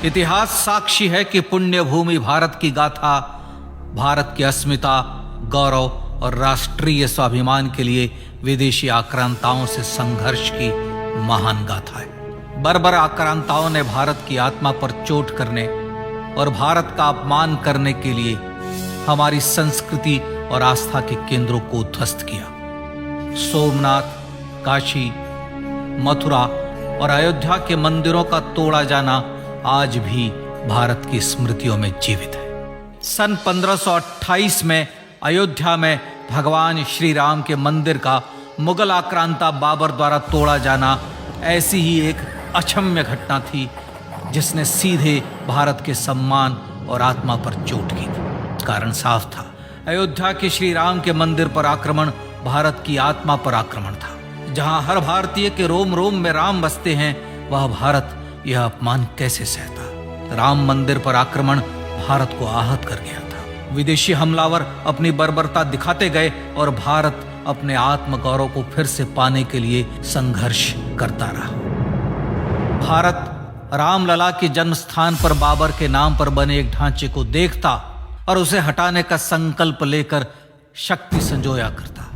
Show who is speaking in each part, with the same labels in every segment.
Speaker 1: इतिहास साक्षी है कि पुण्य भूमि भारत की गाथा भारत की अस्मिता, गौरव और राष्ट्रीय स्वाभिमान के लिए विदेशी आक्रांताओं से संघर्ष की महान गाथा है। बर्बर आक्रांताओं ने भारत की आत्मा पर चोट करने और भारत का अपमान करने के लिए हमारी संस्कृति और आस्था के केंद्रों को ध्वस्त किया। सोमनाथ, काशी, मथुरा और अयोध्या के मंदिरों का तोड़ा जाना आज भी भारत की स्मृतियों में जीवित है। सन 1528 में अयोध्या में भगवान श्री राम के मंदिर का मुगल आक्रांता बाबर द्वारा तोड़ा जाना ऐसी ही एक अक्षम्य घटना थी जिसने सीधे भारत के सम्मान और आत्मा पर चोट की थी। कारण साफ था, अयोध्या के श्री राम के मंदिर पर आक्रमण भारत की आत्मा पर आक्रमण था। जहां हर भारतीय के रोम रोम में राम बसते हैं, वह भारत यह अपमान कैसे सहता। राम मंदिर पर आक्रमण भारत को आहत कर गया था। विदेशी हमलावर अपनी बर्बरता दिखाते गए और भारत अपने आत्मगौरव को फिर से पाने के लिए संघर्ष करता रहा। भारत रामलला के जन्म स्थान पर बाबर के नाम पर बने एक ढांचे को देखता और उसे हटाने का संकल्प लेकर शक्ति संजोया करता।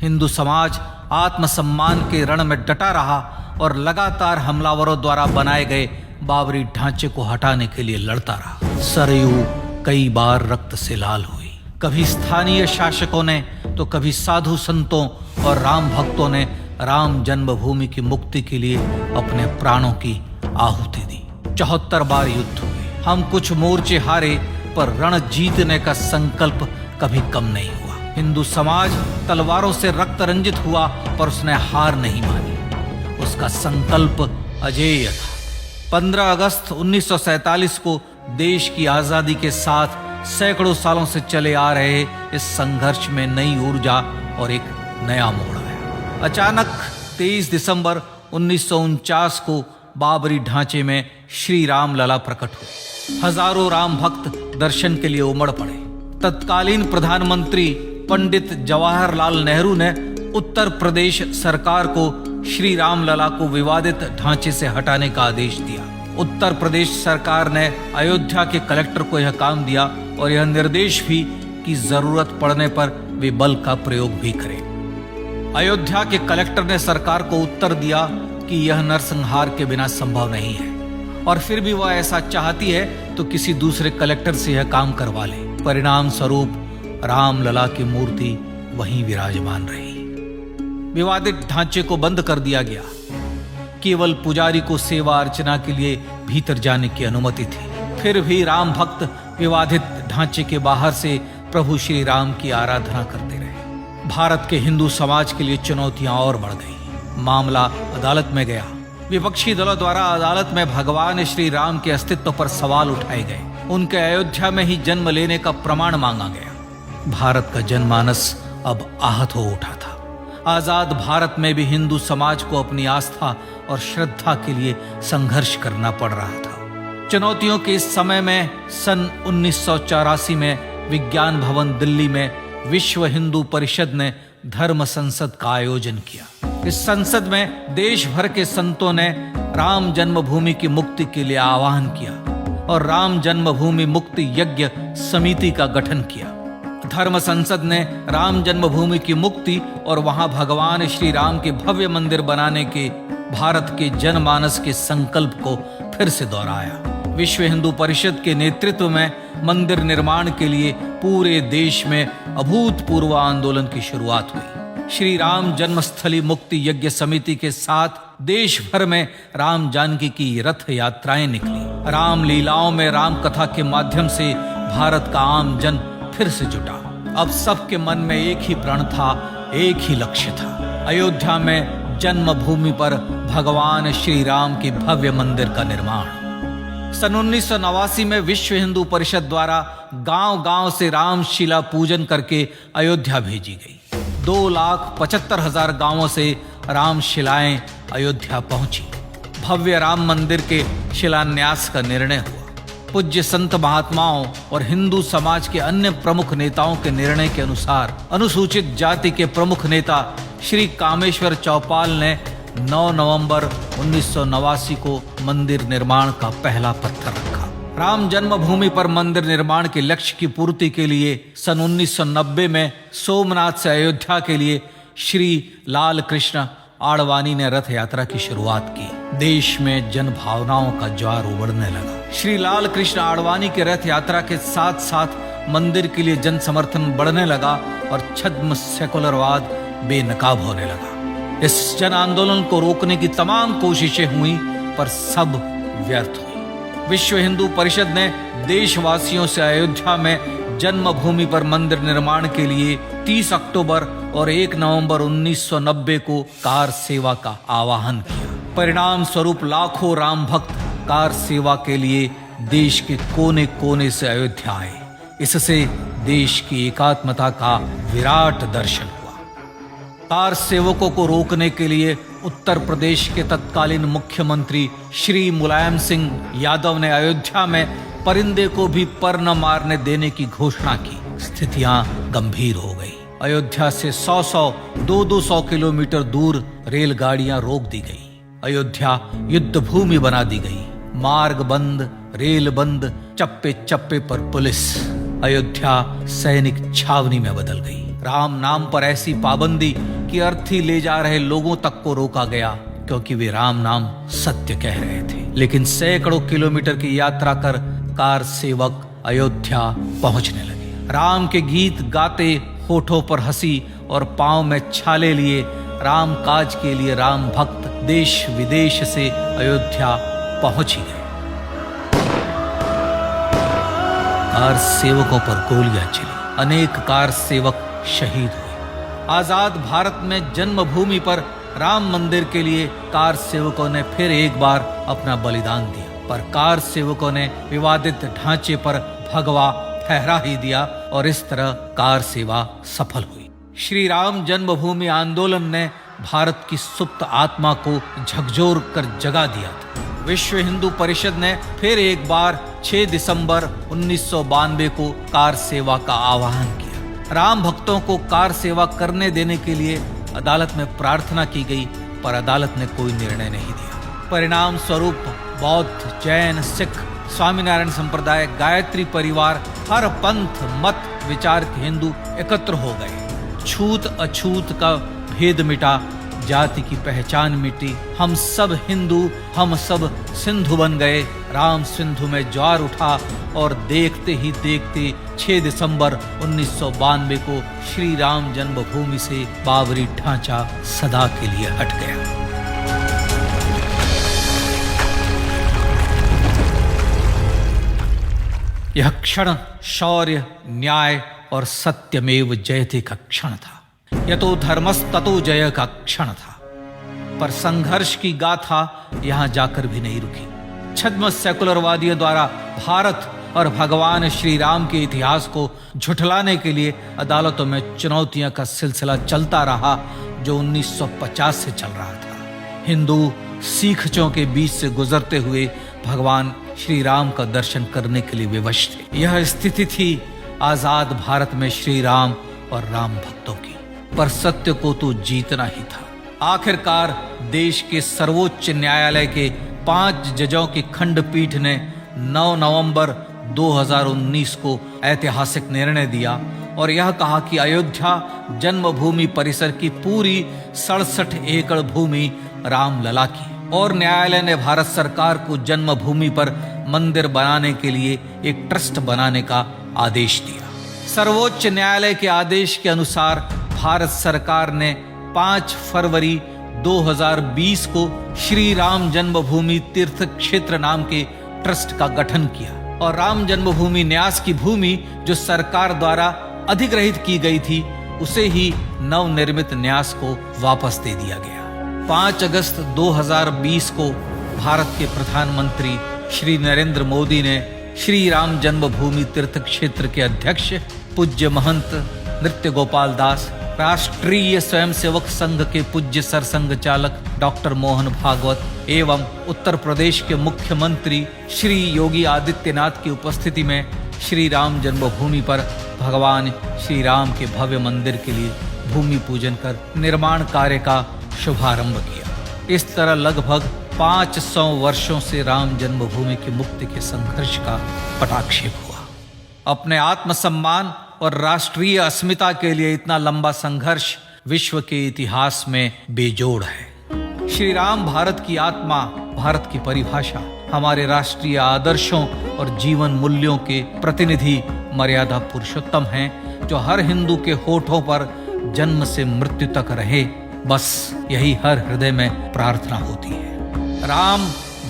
Speaker 1: हिंदू समाज आत्मसम्मान के रण में डटा रहा और लगातार हमलावरों द्वारा बनाए गए बाबरी ढांचे को हटाने के लिए लड़ता रहा। सरयू कई बार रक्त से लाल हुई। कभी स्थानीय शासकों ने तो कभी साधु संतों और राम भक्तों ने राम जन्मभूमि की मुक्ति के लिए अपने प्राणों की आहुति दी। 74 बार युद्ध हुए। हम कुछ मोर्चे हारे, पर रण जीतने का संकल्प कभी कम नहीं हुआ। हिंदू समाज तलवारों से रक्त रंजित हुआ, पर उसने हार नहीं मानी। उसका संकल्प अजेय था। 15 अगस्त 1947 को देश की आजादी के साथ सैकड़ों सालों से चले आ रहे इस संघर्ष में नई ऊर्जा और एक नया मोड़ आया। अचानक 23 दिसंबर 1949 को बाबरी ढांचे में श्री राम लला प्रकट हुए। हजारों राम भक्त दर्शन के लिए उमड़ पड़े। तत्कालीन प्रधानमंत्री पंडित जवाहरलाल नेहरू ने उत्तर प्रदेश सरकार को श्री राम लला को विवादित ढांचे से हटाने का आदेश दिया। उत्तर प्रदेश सरकार ने अयोध्या के कलेक्टर को यह काम दिया और यह निर्देश भी कि जरूरत पड़ने पर वे बल का प्रयोग भी करें। अयोध्या के कलेक्टर ने सरकार को उत्तर दिया कि यह नरसंहार के बिना संभव नहीं है और फिर भी वह ऐसा चाहती है तो किसी दूसरे कलेक्टर से यह काम करवा ले। परिणाम स्वरूप रामलला की मूर्ति वहीं विराजमान रही। विवादित ढांचे को बंद कर दिया गया। केवल पुजारी को सेवा अर्चना के लिए भीतर जाने की अनुमति थी। फिर भी राम भक्त विवादित ढांचे के बाहर से प्रभु श्री राम की आराधना करते रहे। भारत के हिंदू समाज के लिए चुनौतियां और बढ़ गई। मामला अदालत में गया। विपक्षी दलों द्वारा अदालत में भगवान श्री राम के अस्तित्व पर सवाल उठाए गए। उनके अयोध्या में ही जन्म लेने का प्रमाण मांगा गया। भारत का जनमानस अब आहत हो उठा था। आजाद भारत में भी हिंदू समाज को अपनी आस्था और श्रद्धा के लिए संघर्ष करना पड़ रहा था। चुनौतियों के इस समय में सन 1984 में विज्ञान भवन दिल्ली में विश्व हिंदू परिषद ने धर्म संसद का आयोजन किया। इस संसद में देश भर के संतों ने राम जन्मभूमि की मुक्ति के लिए आह्वान किया और राम जन्मभूमि मुक्ति यज्ञ समिति का गठन किया। धर्म संसद ने राम जन्मभूमि की मुक्ति और वहां भगवान श्री राम के भव्य मंदिर बनाने के भारत के जनमानस के संकल्प को फिर से दोहराया। विश्व हिंदू परिषद के नेतृत्व में मंदिर निर्माण के लिए पूरे देश में अभूतपूर्व आंदोलन की शुरुआत हुई। श्री राम जन्मस्थली मुक्ति यज्ञ समिति के साथ देश भर में राम जानकी की रथ यात्राएं निकली। राम लीलाओं में राम कथा के माध्यम से भारत का आम जन फिर से जुटा। अब सबके मन में एक ही प्रण था, एक ही लक्ष्य था। अयोध्या में जन्मभूमि पर भगवान श्री राम के भव्य मंदिर का निर्माण। सन 1989 में विश्व हिंदू परिषद द्वारा गांव-गांव से रामशिला पूजन करके अयोध्या भेजी गई। 2,75,000 गांवों से रामशिलाएं अयोध्या पहुंची। भव्य राम मंदिर के शिलान्यास का निर्णय हुआ। पूज्य संत महात्माओं और हिंदू समाज के अन्य प्रमुख नेताओं के निर्णय के अनुसार अनुसूचित जाति के प्रमुख नेता श्री कामेश्वर चौपाल ने 9 नवंबर 1989 को मंदिर निर्माण का पहला पत्थर रखा। राम जन्मभूमि पर मंदिर निर्माण के लक्ष्य की पूर्ति के लिए सन 1990 में सोमनाथ से अयोध्या के लिए श्री लाल कृष्ण आडवाणी ने रथ यात्रा की शुरुआत की। देश में जन भावनाओं का ज्वार उमड़ने लगा। श्री लाल कृष्ण आडवाणी के रथ यात्रा के साथ साथ मंदिर के लिए जन समर्थन बढ़ने लगा और छद्म सेकुलरवाद बेनकाब होने लगा। इस जन आंदोलन को रोकने की तमाम कोशिशें हुई पर सब व्यर्थ हुई। विश्व हिंदू परिषद ने देशवासियों से अयोध्या में जन्मभूमि पर मंदिर निर्माण के लिए 30 अक्टूबर और 1 नवंबर 1990 को कार सेवा का आह्वान किया। परिणाम स्वरूप लाखों राम भक्त कार सेवा के लिए देश के कोने कोने से अयोध्या आए। इससे देश की एकात्मता का विराट दर्शन हुआ। कार सेवकों को रोकने के लिए उत्तर प्रदेश के तत्कालीन मुख्यमंत्री श्री मुलायम सिंह यादव ने अयोध्या में परिंदे को भी पर न मारने देने की घोषणा की। स्थितियां गंभीर हो गई। अयोध्या से 100 200 किलोमीटर दूर रेलगाड़ियां रोक दी गई। अयोध्या युद्ध भूमि बना दी गई। मार्ग बंद, रेल बंद, चप्पे चप्पे पर पुलिस। अयोध्या सैनिक छावनी में बदल गई। राम नाम पर ऐसी पाबंदी कि अर्थी ले जा रहे लोगों तक को रोका गया क्योंकि वे राम नाम सत्य कह रहे थे। लेकिन सैकड़ों किलोमीटर की यात्रा कर कार सेवक अयोध्या पहुंचने लगे। राम के गीत गाते, होठों पर हंसी और पांव में छाले लिए राम काज के लिए राम भक्त देश विदेश से अयोध्या पहुंच ही गए। कार सेवकों पर गोलियां चली। अनेक कार सेवक शहीद हुए। आजाद भारत में जन्मभूमि पर राम मंदिर के लिए कार सेवकों ने फिर एक बार अपना बलिदान दिया, पर कार सेवकों ने विवादित ढांचे पर भगवा फहरा ही दिया और इस तरह कार सेवा सफल हुई। श्री राम जन्मभूमि आंदोलन ने भारत की सुप्त आत्मा को झकझोर कर जगा दिया था। विश्व हिंदू परिषद ने फिर एक बार 6 दिसंबर 1992 को कार सेवा का आह्वान किया। राम भक्तों को कार सेवा करने देने के लिए अदालत में प्रार्थना की गई, पर अदालत ने कोई निर्णय नहीं दिया। परिणाम स्वरूप बौद्ध, जैन, सिख, स्वामीनारायण संप्रदाय, गायत्री परिवार, हर पंथ मत विचार के हिंदू एकत्र हो गए। छूत अछूत का भेद मिटा, जाति की पहचान मिटी। हम सब हिंदू, हम सब सिंधु बन गए। राम सिंधु में ज्वार उठा और देखते ही देखते 6 दिसंबर 1992 को श्री राम जन्मभूमि से बाबरी ढांचा सदा के लिए हट गया। यह क्षण शौर्य, न्याय और सत्यमेव जयते का क्षण था। यह तो धर्मस्ततो जय का क्षण था। पर संघर्ष की गाथा यहां जाकर भी नहीं रुकी। छद्म सेकुलरवादियों द्वारा भारत और भगवान श्री राम के इतिहास को झुठलाने के लिए अदालतों में चुनौतियों का सिलसिला चलता रहा, जो 1950 से चल रहा था। हिंदू सिखों के बीच से गुजरते हुए भगवान श्री राम का दर्शन करने के लिए विवश थे। यह स्थिति थी आजाद भारत में श्री राम और राम भक्तों की। पर सत्य को तो जीतना ही था। आखिरकार देश के सर्वोच्च न्यायालय के 5 जजों की खंडपीठ ने 9 नवंबर 2019 को ऐतिहासिक निर्णय दिया और यह कहा कि अयोध्या जन्मभूमि परिसर की पूरी 67 एकड़ भूमि रामलला की। और न्यायालय ने भारत सरकार को जन्मभूमि पर मंदिर बनाने के लिए एक ट्रस्ट बनाने का आदेश दिया। सर्वोच्च न्यायालय के आदेश के अनुसार भारत सरकार ने 5 फरवरी 2020 को श्री राम जन्मभूमि तीर्थ क्षेत्र नाम के ट्रस्ट का गठन किया और राम जन्मभूमि न्यास की भूमि जो सरकार द्वारा अधिग्रहित की गई थी, उसे ही नवनिर्मित न्यास को वापस दे दिया गया। 5 अगस्त 2020 को भारत के प्रधानमंत्री श्री नरेंद्र मोदी ने श्री राम जन्मभूमि तीर्थ क्षेत्र के अध्यक्ष पूज्य महंत नृत्य गोपाल दास, राष्ट्रीय स्वयंसेवक संघ के पूज्य सरसंघ चालक डॉक्टर मोहन भागवत एवं उत्तर प्रदेश के मुख्यमंत्री श्री योगी आदित्यनाथ की उपस्थिति में श्री राम जन्मभूमि पर भगवान श्री राम के भव्य मंदिर के लिए भूमि पूजन कर निर्माण कार्य का शुभारंभ किया। इस तरह लगभग 500 वर्षों से राम जन्मभूमि की मुक्ति के संघर्ष का पटाक्षेप हुआ। अपने आत्मसम्मान और राष्ट्रीय अस्मिता के लिए इतना लंबा संघर्ष विश्व के इतिहास में बेजोड़ है। श्री राम भारत की आत्मा, भारत की परिभाषा, हमारे राष्ट्रीय आदर्शों और जीवन मूल्यों के प्रतिनिधि मर्यादा पुरुषोत्तम हैं, जो हर हिंदू के होठों पर जन्म से मृत्यु तक रहे। बस यही हर हृदय में प्रार्थना होती है। राम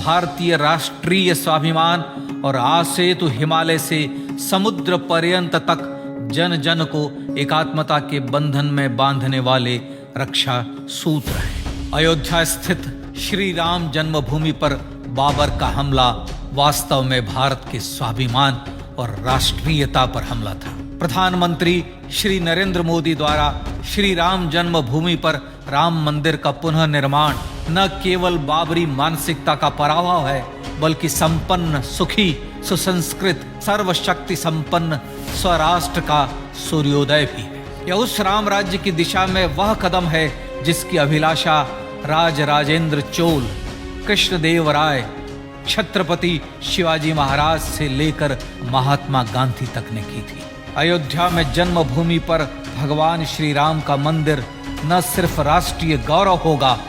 Speaker 1: भारतीय राष्ट्रीय स्वाभिमान और आसेतु हिमालय से समुद्र पर्यंत तक जन जन को एकात्मता के बंधन में बांधने वाले रक्षा सूत्र है। अयोध्या स्थित श्री राम जन्मभूमि पर बाबर का हमला वास्तव में भारत के स्वाभिमान और राष्ट्रीयता पर हमला था। प्रधानमंत्री श्री नरेंद्र मोदी द्वारा श्री राम जन्मभूमि पर राम मंदिर का पुनः निर्माण न केवल बाबरी मानसिकता का पराभव है, बल्कि संपन्न, सुखी, सुसंस्कृत, सर्वशक्ति संपन्न स्वराष्ट्र का सूर्योदय भी है। यह उस राम राज्य की दिशा में वह कदम है जिसकी अभिलाषा राज राजेंद्र चोल, कृष्णदेव राय, छत्रपति शिवाजी महाराज से लेकर महात्मा गांधी तक ने की थी। अयोध्या में जन्मभूमि पर भगवान श्री राम का मंदिर न सिर्फ राष्ट्रीय गौरव होगा,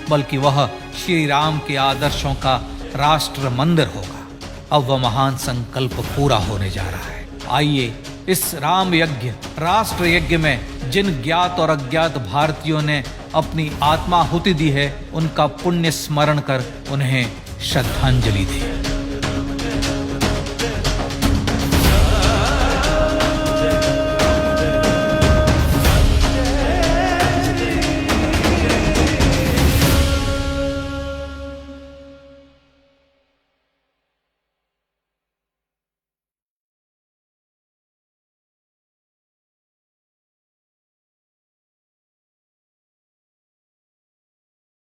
Speaker 1: बल्कि वह श्री राम के आदर्शों का राष्ट्र मंदिर होगा। अब वह महान संकल्प पूरा होने जा रहा है। आइए इस राम यज्ञ, राष्ट्र यज्ञ में जिन ज्ञात और अज्ञात भारतीयों ने अपनी आत्माहुति दी है, उनका पुण्य स्मरण कर उन्हें श्रद्धांजलि दें।